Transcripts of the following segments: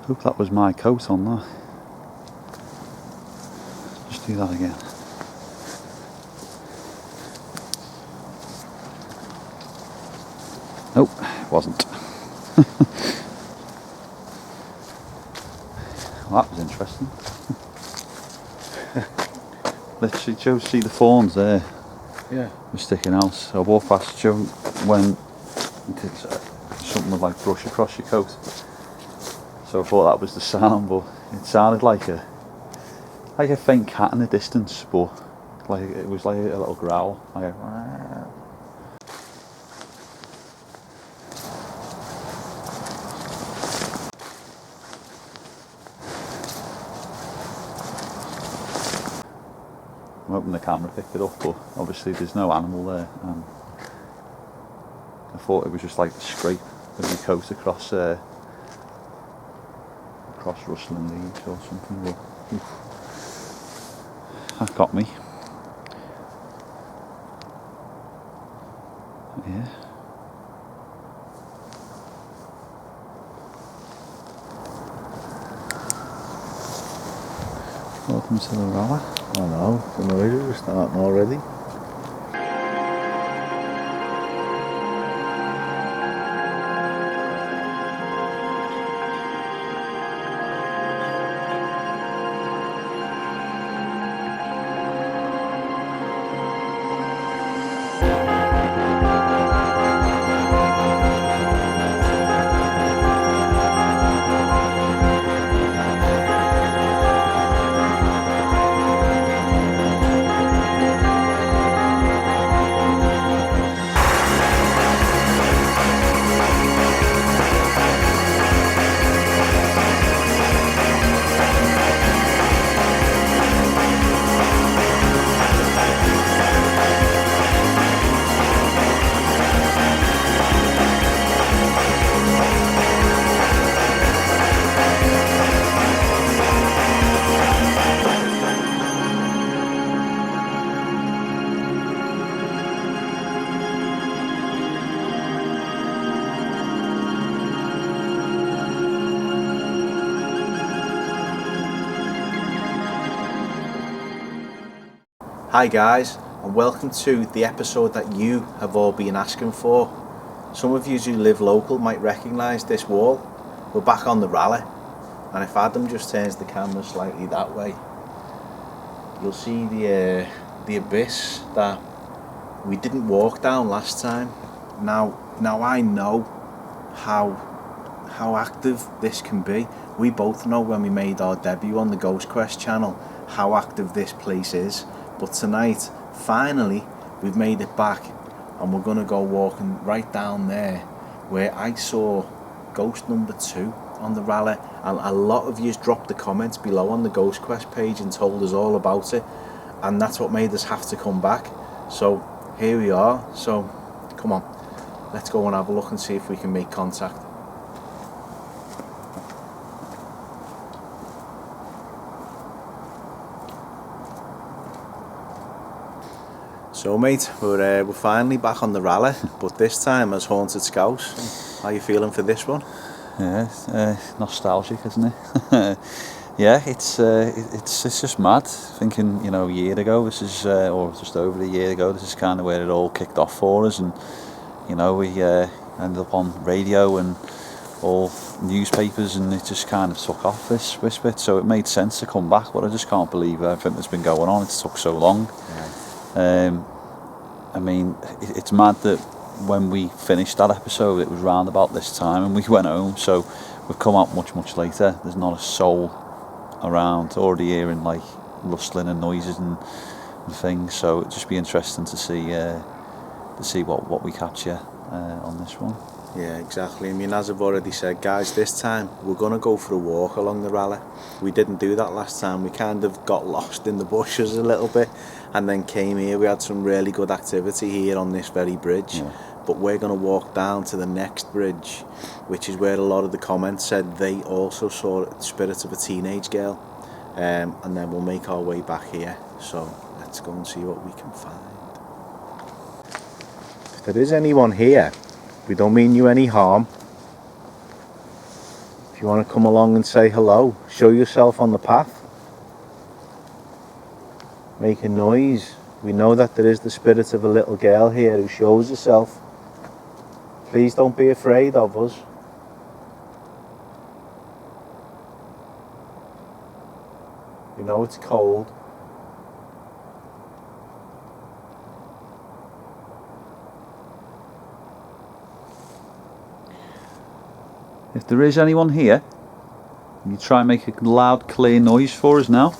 Hope that was my coat on that. Just do that again. Nope, it wasn't. Well, that was interesting. Literally, Joe, see the thorns there? Yeah. Were sticking out. So I walked past Joe when did something would like brush across your coat. So I thought that was the sound, but it sounded like a faint cat in the distance, but like it was like a little growl. Like a I'm hoping the camera picked it up, but obviously there's no animal there. I thought it was just like the scrape of your coat across rustling leaves or something. But, that got me. Yeah. Welcome to the Ralla. I know, the noises are starting already. Hi guys, and welcome to the episode that you have all been asking for. Some of you who live local might recognise this wall. We're back on the Ralla, and if Adam just turns the camera slightly that way, you'll see the abyss that we didn't walk down last time. Now I know how active this can be. We both know when we made our debut on the Ghost Quest channel how active this place is. But tonight, finally, we've made it back, and we're going to go walking right down there where I saw ghost number 2 on the Ralla, and a lot of you dropped the comments below on the Ghost Quest page and told us all about it, and that's what made us have to come back. So here we are. So come on, let's go and have a look and see if we can make contact. So mate, we're finally back on the Ralla, but this time as Haunted Scouse. How are you feeling for this one? Yeah, nostalgic, isn't it? Yeah, it's just mad. Thinking, a year ago, this is, or just over a year ago, this is kind of where it all kicked off for us, and we ended up on radio and all newspapers, and it just kind of took off this bit. So it made sense to come back, but I just can't believe everything that's been going on. It took so long. Yeah. I mean, it's mad that when we finished that episode, it was round about this time, and we went home. So we've come out much later. There's not a soul around, already hearing like rustling and noises and things. So it'd just be interesting to see what we capture on this one. Yeah, exactly. I mean, as I've already said, guys, this time we're going to go for a walk along the Ralla. We didn't do that last time. We kind of got lost in the bushes a little bit and then came here. We had some really good activity here on this very bridge. Yeah. But we're going to walk down to the next bridge, which is where a lot of the comments said they also saw the spirits of a teenage girl. And then we'll make our way back here. So let's go and see what we can find. If there is anyone here, we don't mean you any harm. If you want to come along and say hello, show yourself on the path. Make a noise. We know that there is the spirit of a little girl here who shows herself. Please don't be afraid of us. We know it's cold. If there is anyone here, you try and make a loud, clear noise for us now.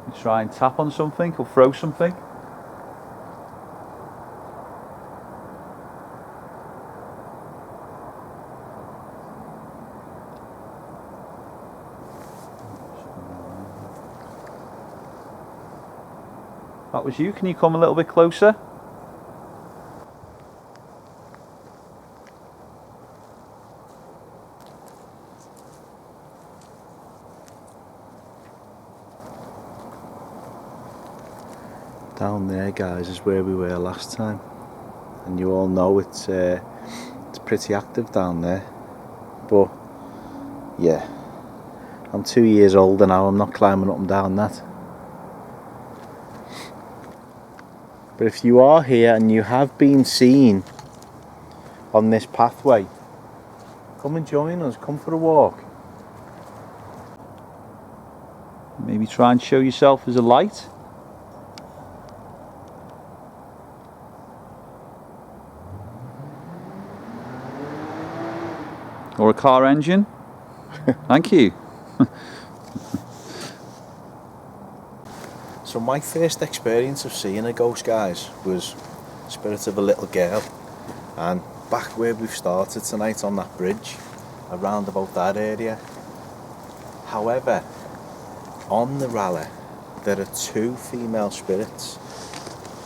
You try and tap on something or throw something. That was you. Can you come a little bit closer? Down there, guys, is where we were last time, and you all know it's pretty active down there. But yeah, I'm 2 years older now. I'm not climbing up and down that. But if you are here and you have been seen on this pathway, come and join us, come for a walk. Maybe try and show yourself as a light. Or a car engine. Thank you. So my first experience of seeing a ghost, guys, was Spirit of a Little Girl, and back where we've started tonight on that bridge, around about that area. However, on the Ralla there are 2 female spirits,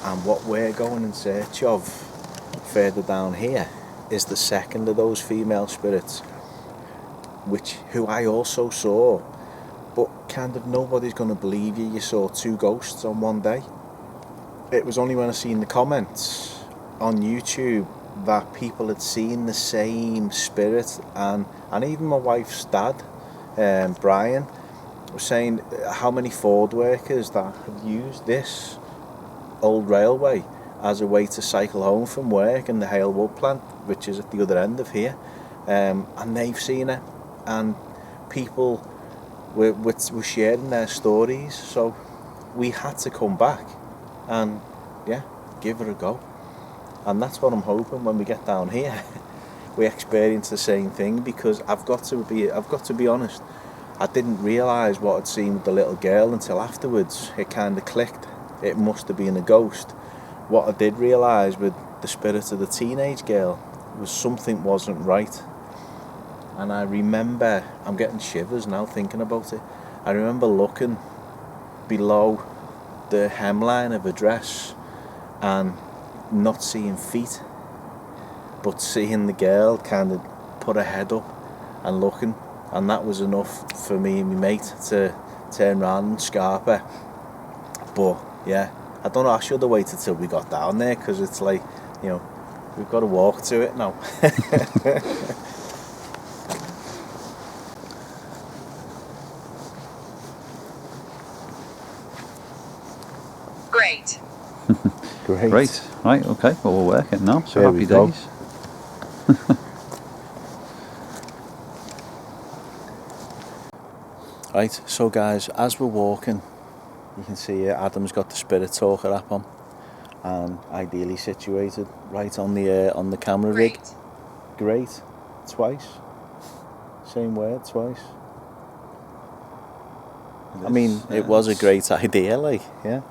and what we're going in search of further down here is the second of those female spirits, who I also saw. But kind of nobody's going to believe you saw 2 ghosts on one day. It was only when I seen the comments on YouTube that people had seen the same spirit, and even my wife's dad, Brian, was saying how many Ford workers that have used this old railway as a way to cycle home from work in the Hale Wood plant, which is at the other end of here, and they've seen it, and people were sharing their stories. So we had to come back and give it a go, and that's what I'm hoping when we get down here we experience the same thing, because I've got to be honest, I didn't realise what I'd seen with the little girl until afterwards. It kind of clicked. It must have been a ghost. What I did realise with the spirit of the teenage girl was something wasn't right. And I remember, I'm getting shivers now thinking about it, I remember looking below the hemline of a dress and not seeing feet, but seeing the girl kind of put her head up and looking, and that was enough for me and my mate to turn around and scarp her. But yeah, I don't know, I should have waited till we got down there, because it's like, we've got to walk to it now. Great. Great. Right, okay, well we're working now, so There happy we go. days. Right, so guys, as we're walking, you can see here Adam's got the Spirit Talker app on, and ideally situated right on the camera rig. Great. Twice. Same word, twice. I mean, it was a great idea, like, yeah.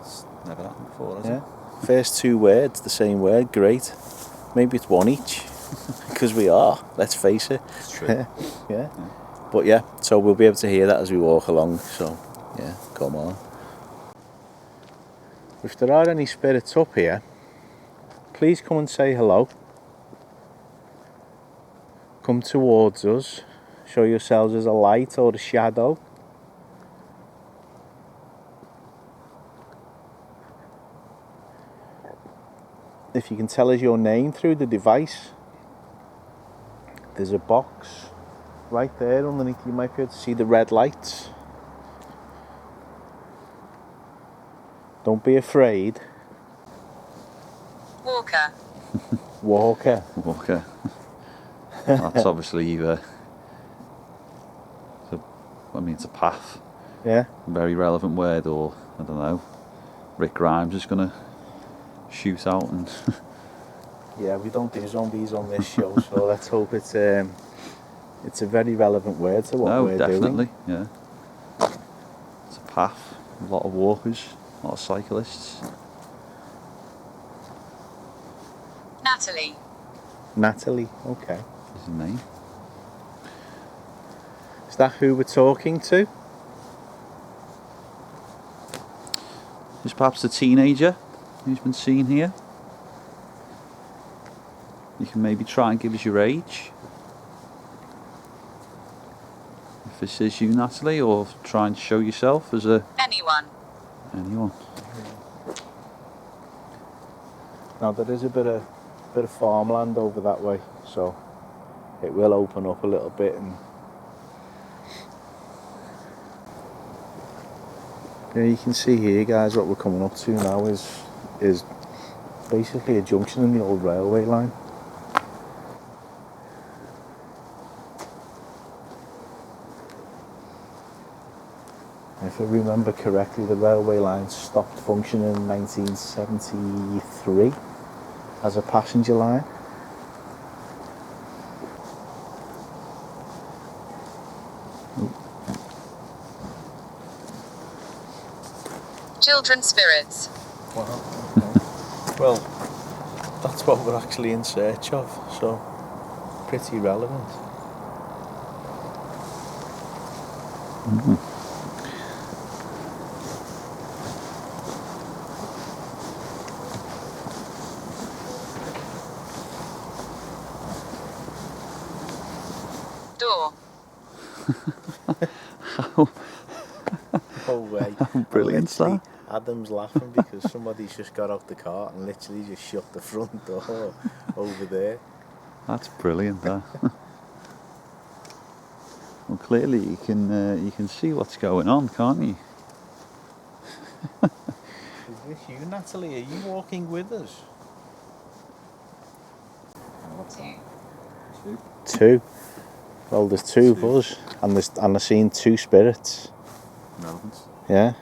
It's never happened before, has Yeah. it? First 2 words, the same word, great. Maybe it's 1 each, because we are, let's face it. It's true. Yeah. But yeah, so we'll be able to hear that as we walk along, so yeah, come on. If there are any spirits up here, please come and say hello. Come towards us, show yourselves as a light or a shadow. if you can tell us your name through the device. There's a box right there underneath. You might be able to see the red lights. Don't be afraid. Walker. Walker. Walker. That's obviously it's a path. Yeah. Very relevant word, or I don't know. Rick Grimes is gonna shoot out and. Yeah, we don't do zombies on this show, so let's hope it's a very relevant word to what we're definitely, doing. yeah. It's a path. A lot of walkers, a lot of cyclists. Natalie, okay. Is his name. Is that who we're talking to? Is perhaps a teenager who's been seen here? You can maybe try and give us your age. If this is you, Natalie, or try and show yourself as anyone. Now there is a bit of farmland over that way, so it will open up a little bit. And yeah, you can see here, guys, what we're coming up to now is basically a junction in the old railway line. If I remember correctly, the railway line stopped functioning in 1973 as a passenger line. Children spirits. Wow. Okay. Well, that's what we're actually in search of, so pretty relevant. Mm-hmm. Door. No way. Brilliant, sir. Adam's laughing because somebody's just got out the car and literally just shut the front door over there. That's brilliant, that. Well, clearly you can see what's going on, can't you? Is this you, Natalie? Are you walking with us? Two. Well, there's two of us, and I've seen two spirits. Relevant. Yeah.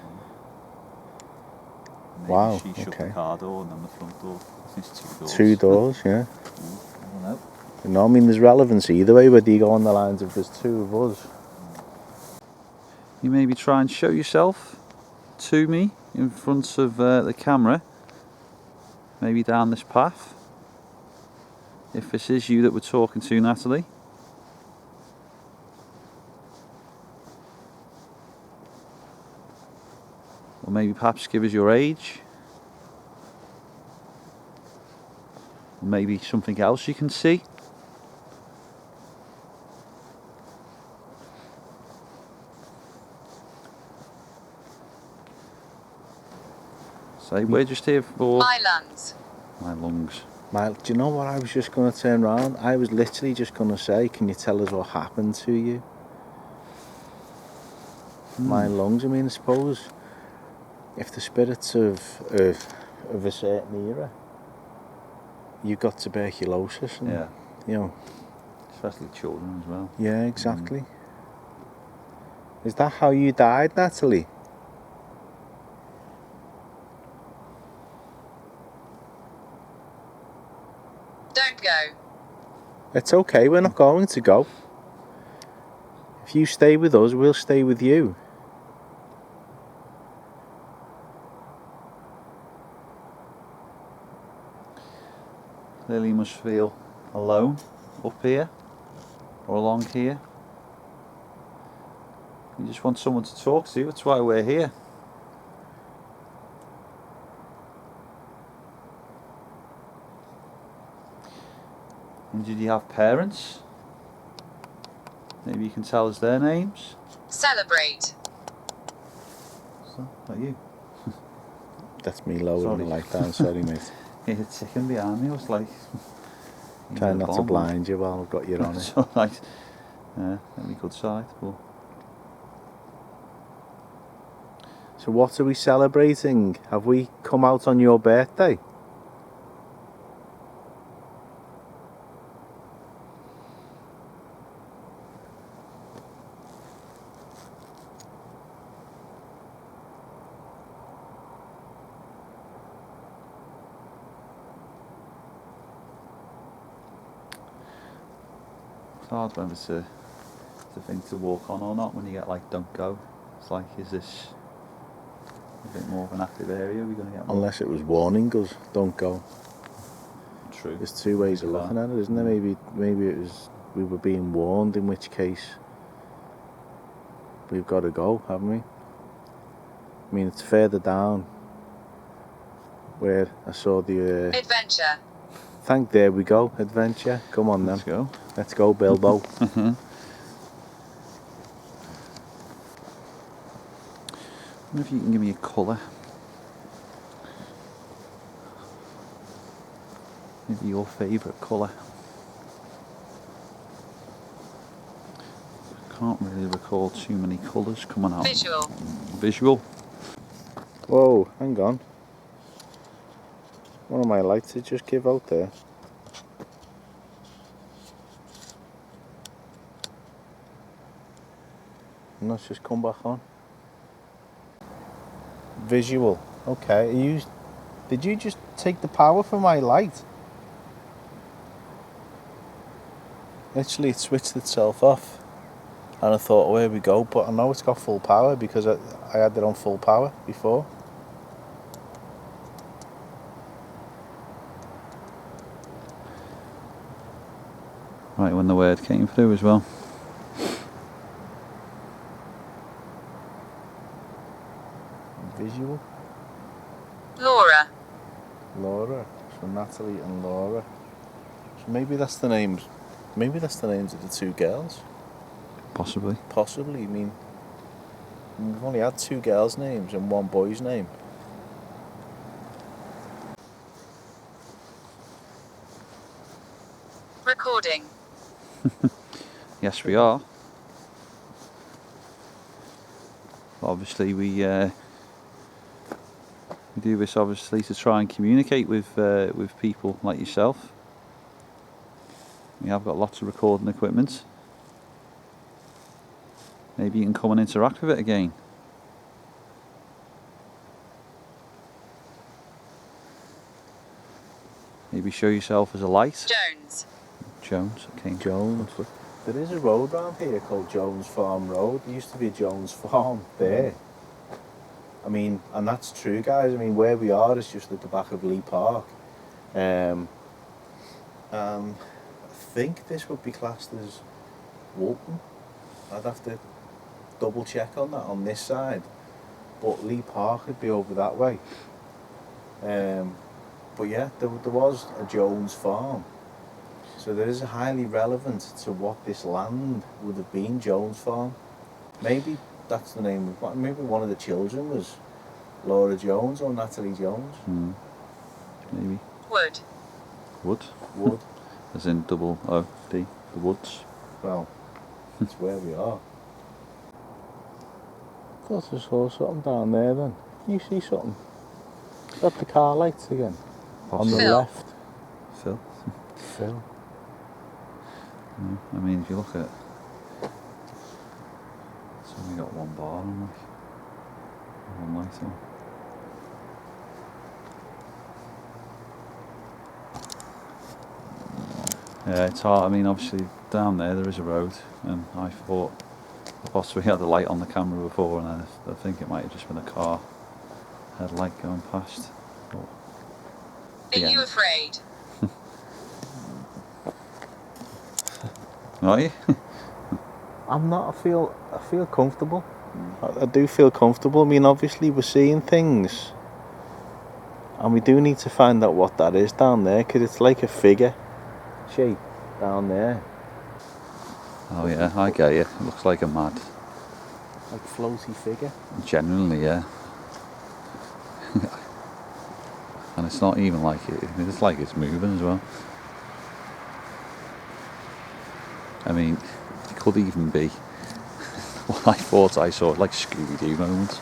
Maybe Wow. She shut the car door and then the front door. There's two doors. Two doors, yeah. I don't know. No, I mean there's relevance either way, whether you go on the lines of there's two of us. You maybe try and show yourself to me in front of the camera. Maybe down this path. If this is you that we're talking to, Natalie. Or maybe perhaps give us your age. Or maybe something else you can see. Say, we're just here for... My lungs. My lungs. Do you know what I was just going to turn around? I was literally just going to say, can you tell us what happened to you? My lungs, I mean, I suppose if the spirits of a certain era, you got tuberculosis and, Yeah. you know. Especially children as well. Yeah, exactly. Is that how you died, Natalie? Don't go. It's okay, we're not going to go. If you stay with us, we'll stay with you. Clearly you must feel alone up here or along here. You just want someone to talk to, that's why we're here. And did you have parents? Maybe you can tell us their names. Celebrate. Is that you? That's me lowering the light down, sorry mate. He had chicken behind me. I was like, Try "You're a not to bomb." blind you while I've got you on it. It's alright. Yeah, that'd be good side. But So what are we celebrating? Have we come out on your birthday? it's hard whether to think to walk on or not when you get like don't go. It's like, is this a bit more of an active area? Are we going to get more? Unless it was warning us, don't go. True. There's two ways of looking at it, isn't there? Maybe it was we were being warned, in which case we've got to go, haven't we? I mean, it's further down where I saw the. Adventure. There we go, adventure. Come on then. Let's go. Let's go, Bilbo. I wonder if you can give me a colour. Maybe your favourite colour. I can't really recall too many colours coming out. Visual. Visual. Whoa, hang on. One of my lights did just give out there. And that's just come back on. Visual. Okay, did you just take the power from my light? Literally, it switched itself off. And I thought, oh, here we go. But I know it's got full power because I had it on full power before. Right when the word came through as well. Visual. Laura. Laura. So Natalie and Laura. So maybe that's the names. Maybe that's the names of the two girls. Possibly. Possibly. I mean, we've only had two girls' names and one boy's name. Recording. Yes, we are. Obviously, we do this obviously to try and communicate with people like yourself. We have got lots of recording equipment. Maybe you can come and interact with it again. Maybe show yourself as a light. Jones. Jones, okay. Jones. There is a road round here called Jones Farm Road. There used to be a Jones Farm there. I mean, and that's true, guys. I mean, where we are is just at the back of Lee Park. I think this would be classed as Walton. I'd have to double check on that on this side. But Lee Park would be over that way. But yeah, there was a Jones Farm. So there is highly relevant to what this land would have been, Jones Farm. Maybe that's the name of, maybe one of the children was Laura Jones or Natalie Jones. Maybe. Wood. Wood? Wood. As in double O-D, the woods. Well, that's where we are. I thought I saw something down there then. Can you see something? Is that the car lights again? On the Phil. left. Phil? Phil. I mean, if you look at, it's only got one bar on, like, one light on. Yeah, it's hard. I mean, obviously down there is a road, and I thought I possibly had the light on the camera before, and I think it might have just been a car headlight going past. But, Are yeah. you afraid? Are you? I'm not. I feel comfortable. I do feel comfortable. I mean, obviously we're seeing things, and we do need to find out what that is down there, because it's like a figure shape down there. Oh yeah, I get you. It looks like a mad. Like floaty figure. Generally, yeah. And it's not even like it's like it's moving as well. I mean, it could even be what I thought I saw, like Scooby-Doo moments.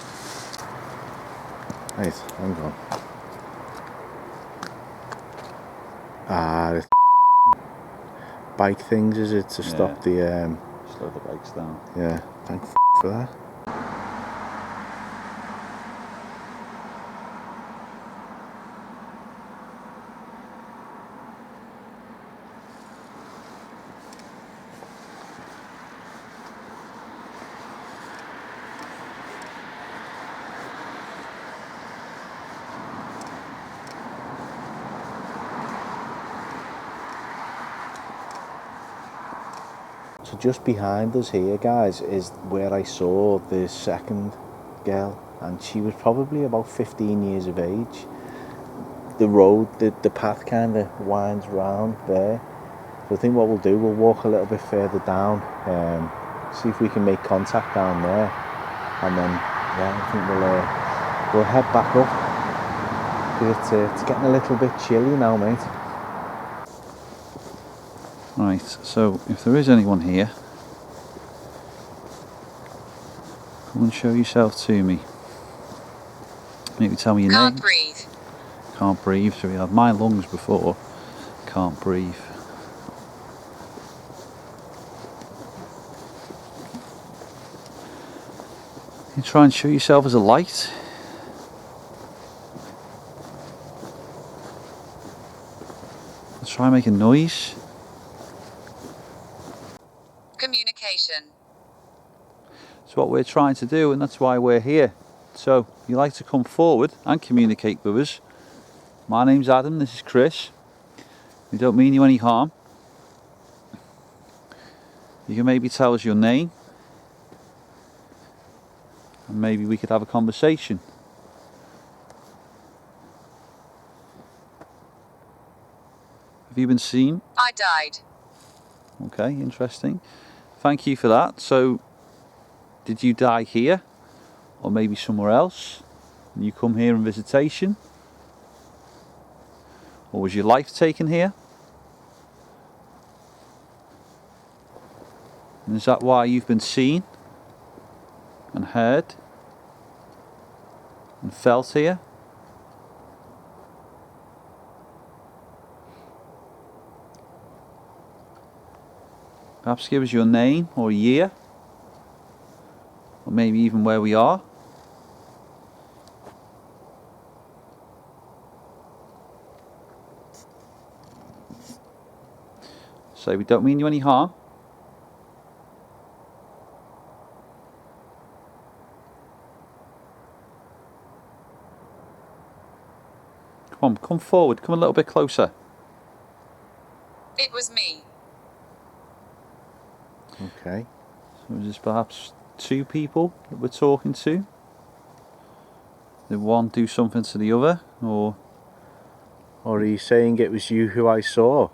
Right, hang on. The bike things, is it, to stop the slow the bikes down. yeah, thank for that. So just behind us here, guys, is where I saw the second girl, and she was probably about 15 years of age. The road, the path kind of winds round there. So I think what we'll do, we'll walk a little bit further down, see if we can make contact down there, and then I think we'll head back up. It's getting a little bit chilly now, mate. Right, so if there is anyone here, come and show yourself to me. Maybe tell me your Can't name. breathe. Can't breathe, so we had my lungs before. Can't breathe. You try and show yourself as a light. Let's try and make a noise. Communication. It's what we're trying to do, and that's why we're here. So, if you like to come forward and communicate with us. My name's Adam, this is Chris. We don't mean you any harm. You can maybe tell us your name, and maybe we could have a conversation. Have you been seen? I died. Okay, interesting. Thank you for that. So, did you die here? Or maybe somewhere else? And you come here on visitation? Or was your life taken here? And is that why you've been seen? And heard? And felt here? Perhaps give us your name or year, or maybe even where we are. So we don't mean you any harm. Come forward, come a little bit closer. It was me. Okay. So there's perhaps two people that we're talking to. Did one do something to the other, or Or are you saying it was you who I saw?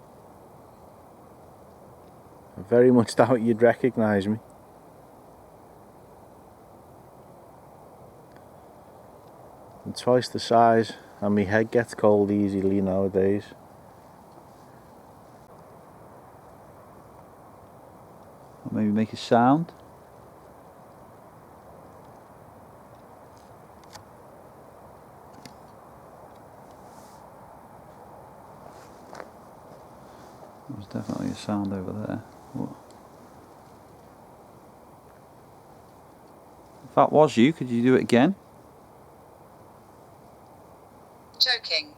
I very much doubt you'd recognise me. I'm twice the size, and my head gets cold easily nowadays. or maybe make a sound? There's definitely a sound over there. What? If that was you, could you do it again? Choking.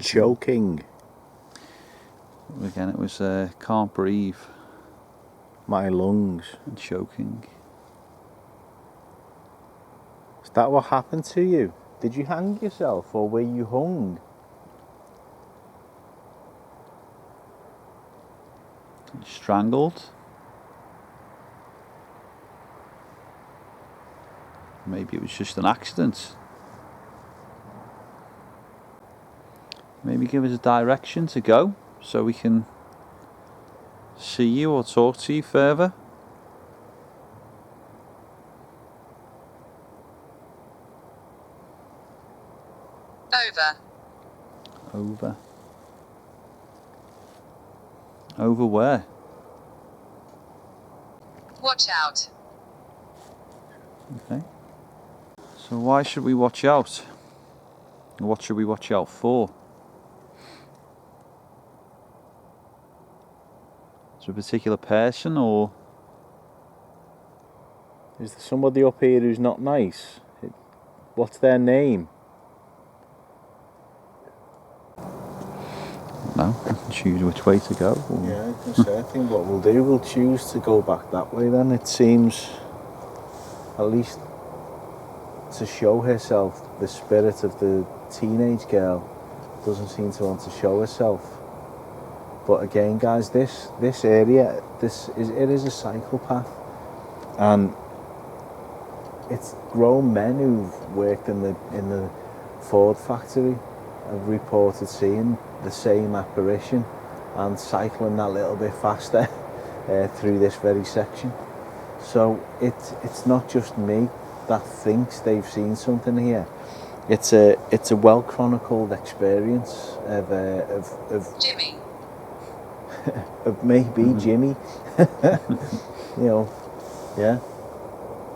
Choking. Again, it was can't breathe My lungs. and choking. Is that what happened to you? Did you hang yourself, or were you hung? Strangled. Maybe it was just an accident. Maybe give us a direction to go so we can see you or talk to you further. Over. Over. Over where? Watch out. Okay. So why should we watch out? What should we watch out for? Is there a particular person or? Is there somebody up here who's not nice? What's their name? No, we can choose which way to go. Or... Yeah, I can say, I think what we'll do, we'll choose to go back that way then. It seems, at least to show herself, the spirit of the teenage girl doesn't seem to want to show herself. But again, guys, this area, it is a cycle path, and it's grown men who've worked in the Ford factory have reported seeing the same apparition and cycling that little bit faster through this very section. So it's not just me that thinks they've seen something here. It's a well chronicled experience of Jimmy. of maybe Jimmy. You know, yeah.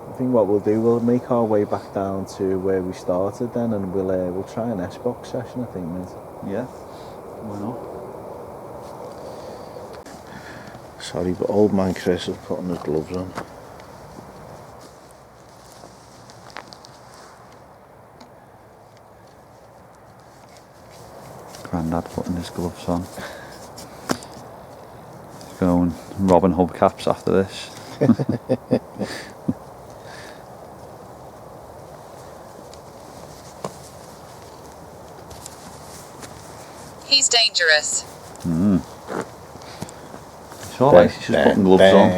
I think what we'll do, we'll make our way back down to where we started then, and we'll try an S-box session, I think, mate. Yeah. Why not? Sorry, but old man Chris is putting his gloves on. Grandad putting his gloves on. He's going robbing hubcaps after this. He's dangerous. It's alright, he's just putting gloves on.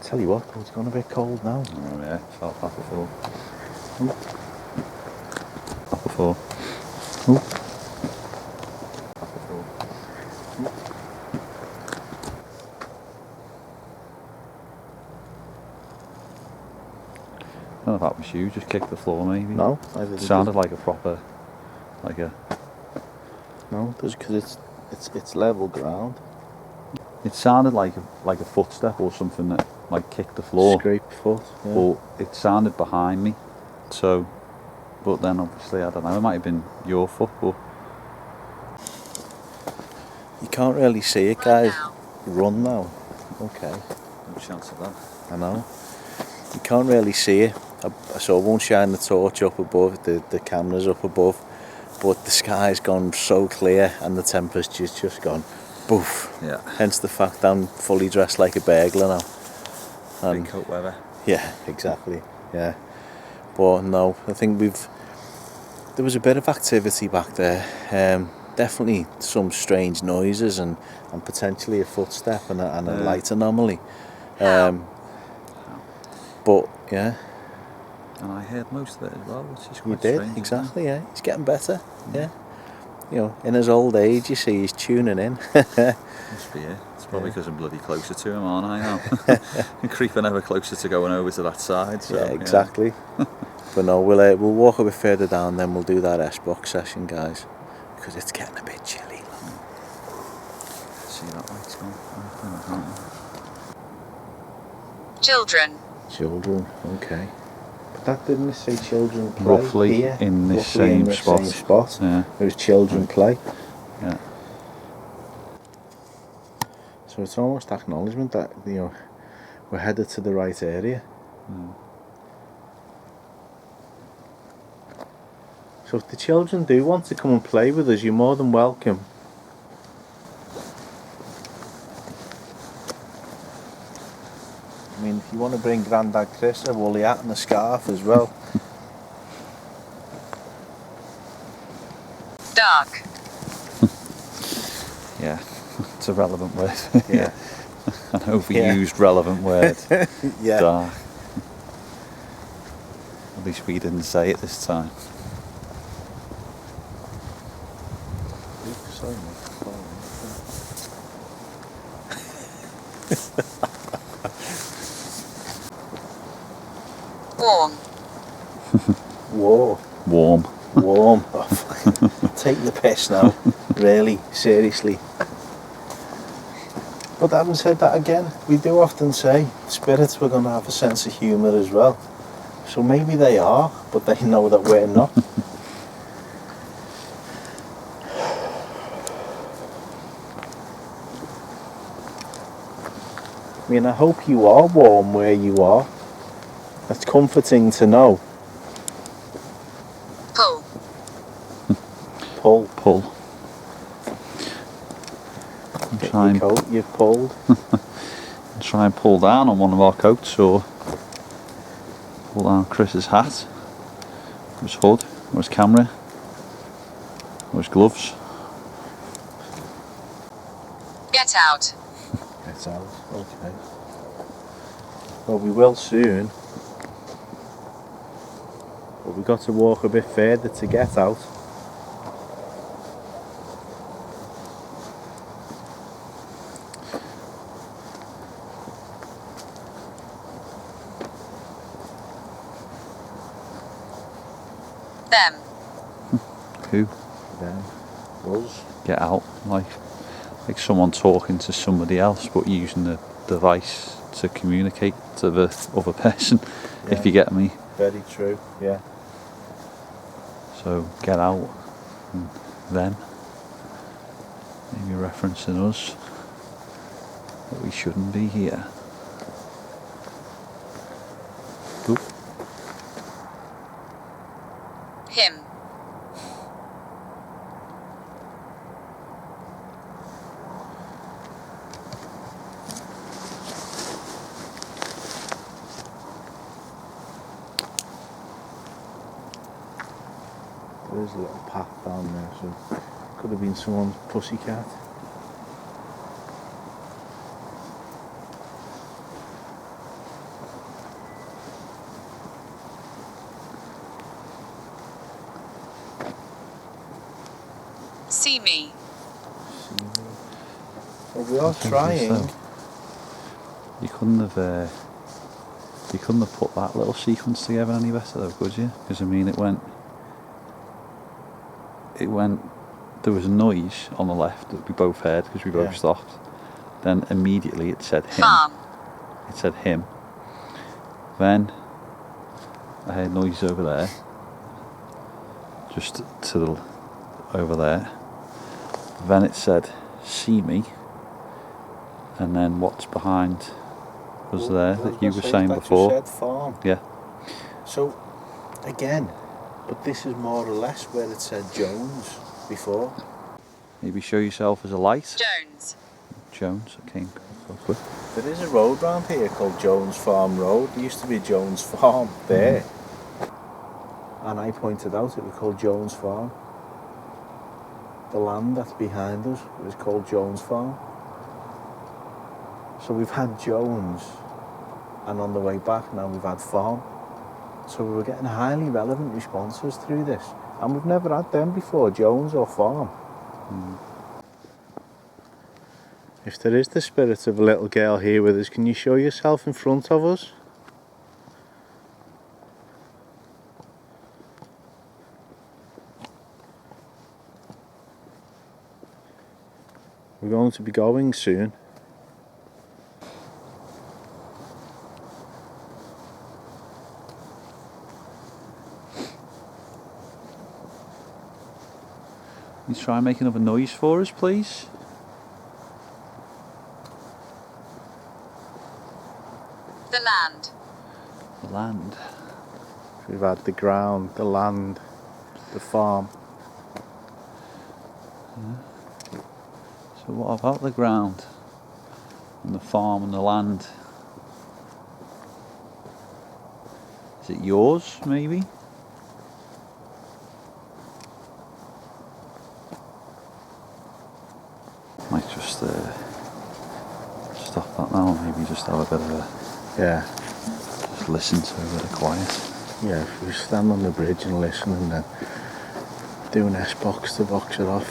Tell you what, it's gone a bit cold now. Oh yeah, felt that before. That before. I don't know if that was you, just kicked the floor maybe. No, It sounded like a proper, like a... No, because it's level ground. It sounded like a footstep or something that like kicked the floor. Scrape foot. Yeah. But it sounded behind me. So, but then obviously I don't know. It might have been your foot, but You can't really see it, guys. Run now. Okay. no chance of that. I know. You can't really see it. So I won't shine the torch up above, the camera's up above, but the sky's gone so clear and the temperature's just gone boof. Yeah. Hence the fact I'm fully dressed like a burglar now. And Big coat weather. yeah, exactly. Yeah. But no, I think there was a bit of activity back there. Definitely some strange noises and potentially a footstep and a light anomaly. But yeah. And I heard most of it as well, which is quite You did, strange, exactly, yeah. He's getting better, yeah. You know, in his old age, you see, he's tuning in. Must be it. It's probably because I'm bloody closer to him, aren't I now? I'm creeping ever closer to going over to that side. So, yeah, exactly. But no, we'll walk a bit further down, then we'll do that S-box session, guys, because it's getting a bit chilly. See that light's gone. Children. Children, okay. But that didn't say children play Roughly here. in this Roughly in same the spot. Same spot. Yeah. It was children play. Yeah. So it's almost acknowledgement that, you know, we're headed to the right area. So if the children do want to come and play with us, you're more than welcome. I mean, if you want to bring Grandad Chris a woolly hat and a scarf as well. Dark. Yeah. It's a relevant word. Yeah. An overused relevant word. Yeah. Dark. At least we didn't say it this time. Sorry, mate. Warm. Whoa. Warm. Warm. Take the piss now. Really, seriously. But having said that again, we do often say spirits were going to have a sense of humour as well. So maybe they are, but they know that we're not. I mean, I hope you are warm where you are. That's comforting to know. Pull. Pull. Pull. Get Try your and, coat, you've pulled. try and pull down on one of our coats, or pull down Chris's hat, or his hood, or his camera, or his gloves. Get out. Get out, okay. Well, we will soon. But we've got to walk a bit further to get out. Them. Who? Then, us. Get out, like someone talking to somebody else, but using the device to communicate to the other person. Yeah. If you get me. Very true, yeah. So get out, and then maybe referencing us, that we shouldn't be here. Oop. Him. There's a little path down there, so could have been someone's pussycat. See me. Well, we are trying. So. You couldn't have put that little sequence together any better though, could you? Because I mean, it went. There was a noise on the left that we both heard because we both stopped. Then immediately it said him. Farm. It said him. Then I heard noise over there, just to the over there. Then it said see me, and then what's behind was there that you were saying before. You said farm. Yeah. So again, but this is more or less where it said Jones before. Maybe show yourself as a light. Jones. Okay. Go quick. There is a road round here called Jones Farm Road. There used to be Jones Farm there. And I pointed out it was called Jones Farm. The land that's behind us was called Jones Farm. So we've had Jones, and on the way back now we've had Farm. So we were getting highly relevant responses through this. And we've never had them before, Jones or Farm. If there is the spirit of a little girl here with us, can you show yourself in front of us? We're going to be going soon. Can you try and make another noise for us, please? The land. The land. We've had the ground, the land, the farm. So what about the ground and the farm and the land? Is it yours, maybe? Might just stop that now, maybe just have a bit of a... Yeah. Just listen to a bit of quiet. Yeah, if we stand on the bridge and listen and then do an S-box to box it off.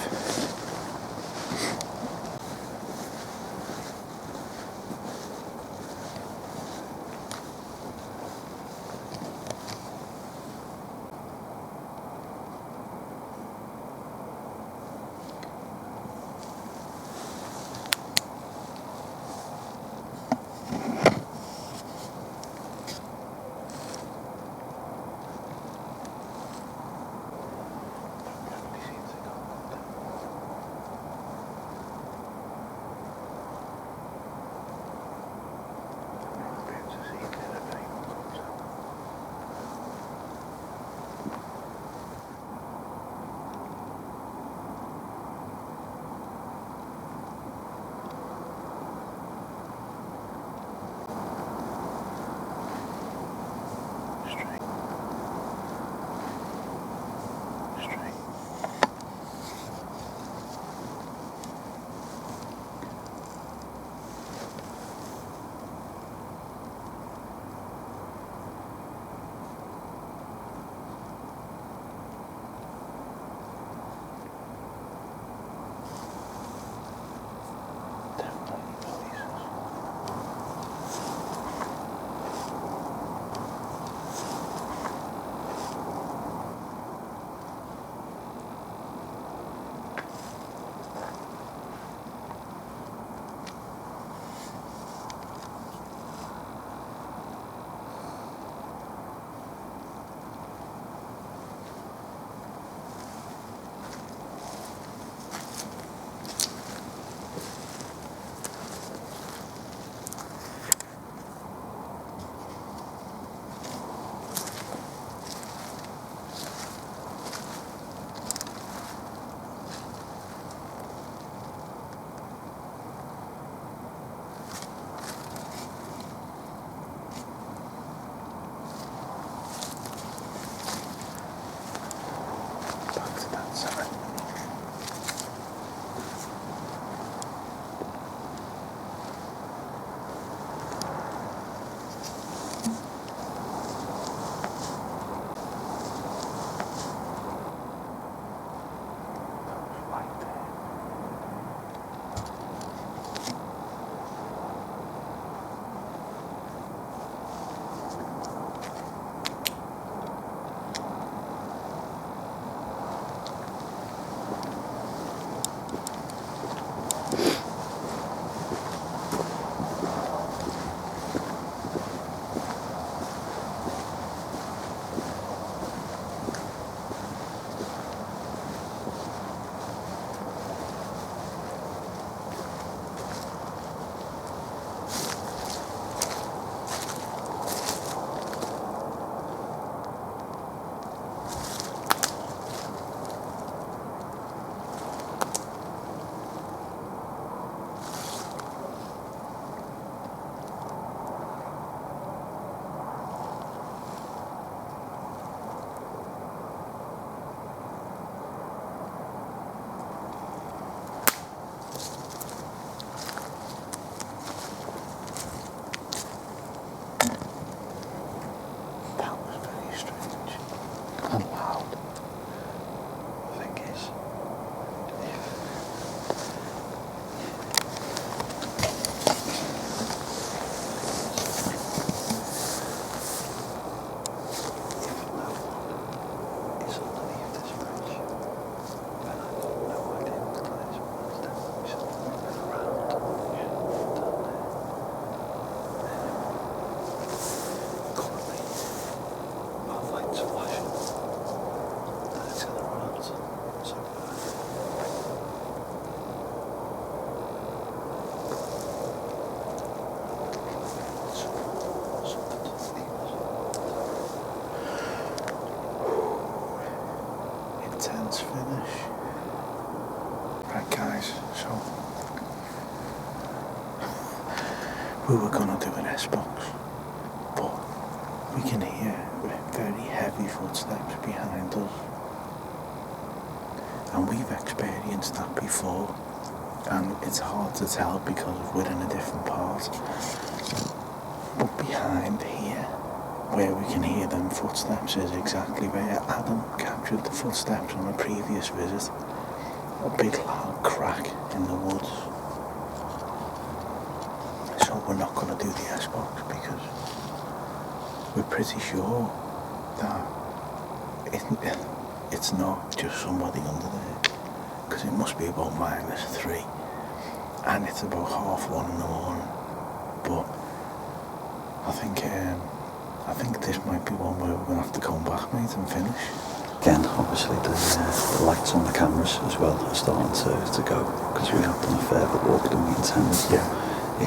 we were going to do an S-box, but we can hear very heavy footsteps behind us. And we've experienced that before, and it's hard to tell because we're in a different part. But behind here, where we can hear them footsteps, is exactly where Adam captured the footsteps on a previous visit. A big loud crack in the woods. So we're not going to do the S-box because we're pretty sure that it's not just somebody under there, because it must be about -3 and it's about 1:30 in the morning. But I think this might be one where we're going to have to come back, mate, and finish. Again, obviously the lights on the cameras as well are starting to go, because we have done a fair bit more than we intended. Yeah.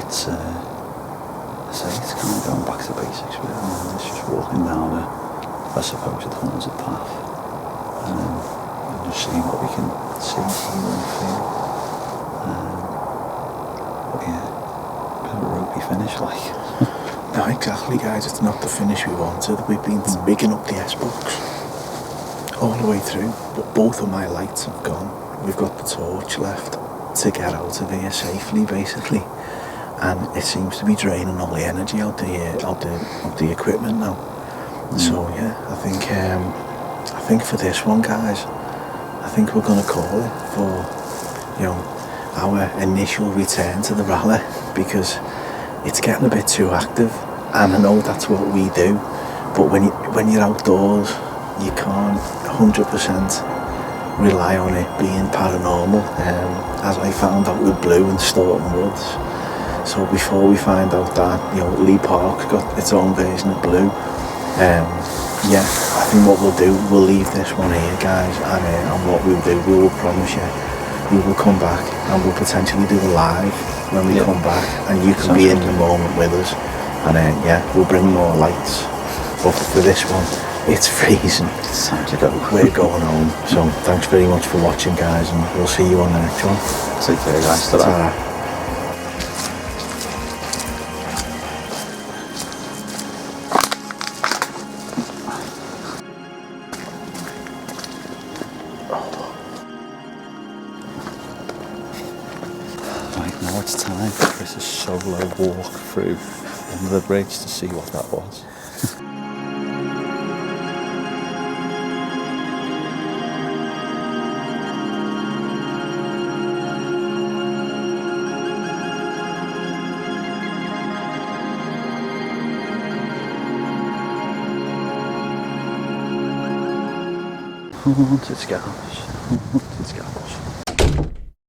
It's I say it's kind of going back to basics with it, and it's just walking down I suppose a haunted path, and just seeing what we can see, hear and feel. But yeah, bit of a ropey finish, like. No, exactly, guys. It's not the finish we wanted. We've been rigging up the S-box all the way through, but both of my lights have gone. We've got the torch left to get out of here safely, basically, and it seems to be draining all the energy out the equipment now. So yeah, I think for this one, guys, I think we're gonna call it for our initial return to the Ralla, because it's getting a bit too active, and I know that's what we do, but when you're outdoors, you can't 100% rely on it being paranormal, as I found out with Blue and Staunton Woods. So before we find out that Lee Park's got its own version of Blue, I think what we'll do, we'll leave this one here, guys, and what we'll do, we will promise you, we will come back and we'll potentially do a live when we come back, and you can be in the moment with us, and we'll bring more lights. But for this one, it's freezing. It's time to go. We're going home. So thanks very much for watching, guys, and we'll see you on the next one. Take care, guys. Ta-ra. Right, now it's time for Chris's solo walk through under the bridge to see what that was. Haunted Scouse. Haunted Scouse.